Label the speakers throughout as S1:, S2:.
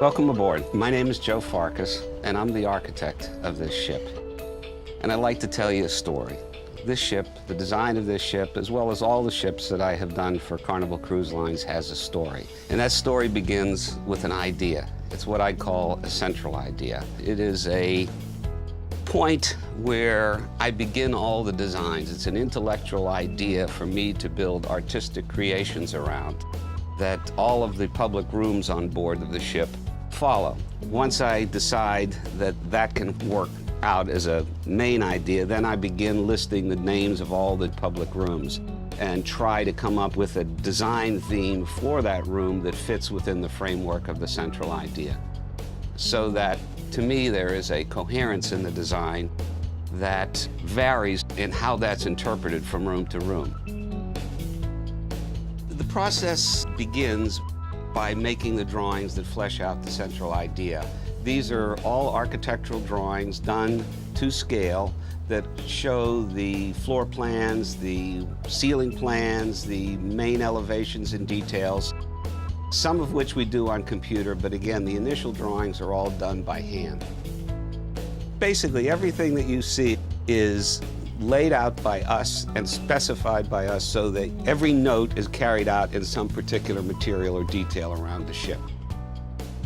S1: Welcome aboard. My name is Joe Farkas, and I'm the architect of this ship. And I'd like to tell you a story. This ship, the design of this ship, as well as all the ships that I have done for Carnival Cruise Lines, has a story. And that story begins with an idea. It's what I call a central idea. It is a point where I begin all the designs. It's an intellectual idea for me to build artistic creations around that all of the public rooms on board of the ship follow. Once I decide that that can work out as a main idea, then I begin listing the names of all the public rooms and try to come up with a design theme for that room that fits within the framework of the central idea. So that, to me, there is a coherence in the design that varies in how that's interpreted from room to room. The process begins by making the drawings that flesh out the central idea. These are all architectural drawings done to scale that show the floor plans, the ceiling plans, the main elevations and details, some of which we do on computer, but again, the initial drawings are all done by hand. Basically, everything that you see is laid out by us and specified by us so that every note is carried out in some particular material or detail around the ship.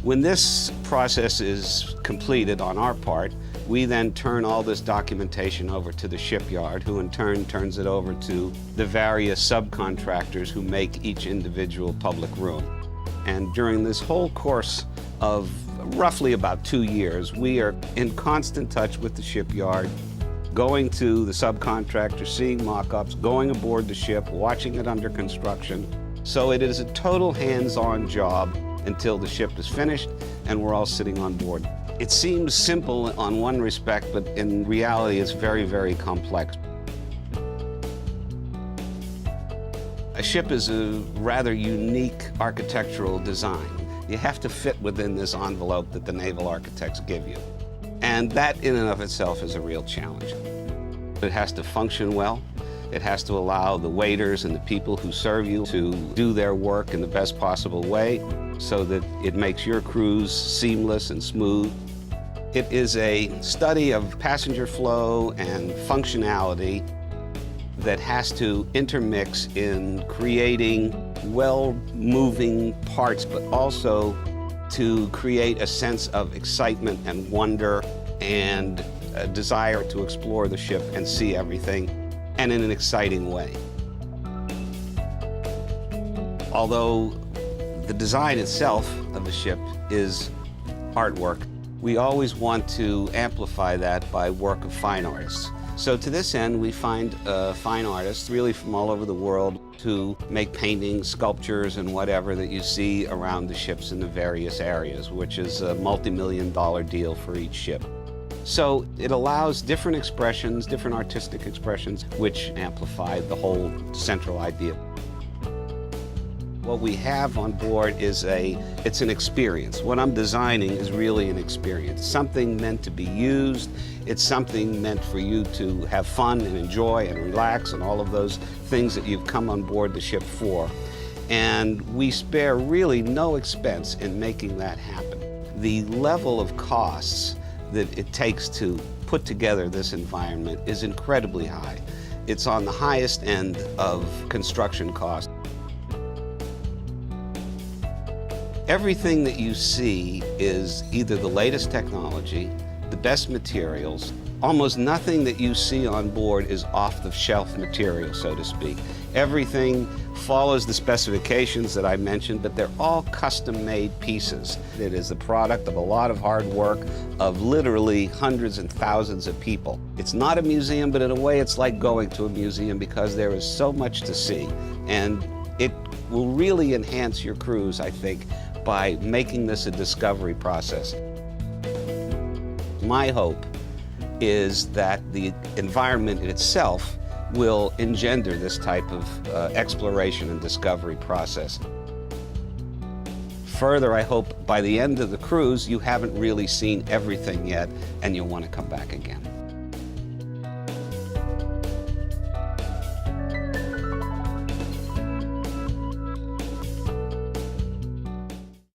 S1: When this process is completed on our part, we then turn all this documentation over to the shipyard, who in turn turns it over to the various subcontractors who make each individual public room. And during this whole course of roughly about 2 years, we are in constant touch with the shipyard, going to the subcontractor, seeing mock-ups, going aboard the ship, watching it under construction. So it is a total hands-on job until the ship is finished and we're all sitting on board. It seems simple on one respect, but in reality it's very, very complex. A ship is a rather unique architectural design. You have to fit within this envelope that the naval architects give you. And that in and of itself is a real challenge. It has to function well. It has to allow the waiters and the people who serve you to do their work in the best possible way so that it makes your cruise seamless and smooth. It is a study of passenger flow and functionality that has to intermix in creating well-moving parts, but also to create a sense of excitement and wonder and a desire to explore the ship and see everything, and in an exciting way. Although the design itself of the ship is artwork, we always want to amplify that by work of fine artists. So to this end, we find fine artists really from all over the world who make paintings, sculptures, and whatever that you see around the ships in the various areas, which is a multi-million-dollar deal for each ship. So it allows different expressions, different artistic expressions, which amplify the whole central idea. What we have on board is it's an experience. What I'm designing is really an experience, something meant to be used. It's something meant for you to have fun and enjoy and relax and all of those things that you've come on board the ship for. And we spare really no expense in making that happen. The level of costs that it takes to put together this environment is incredibly high. It's on the highest end of construction cost. Everything that you see is either the latest technology, the best materials. Almost nothing that you see on board is off-the-shelf material, so to speak. Everything follows the specifications that I mentioned, but they're all custom-made pieces. It is the product of a lot of hard work of literally hundreds and thousands of people. It's not a museum, but in a way it's like going to a museum because there is so much to see. And it will really enhance your cruise, I think, by making this a discovery process. My hope is that the environment in itself will engender this type of exploration and discovery process. Further, I hope by the end of the cruise, you haven't really seen everything yet, and you'll want to come back again.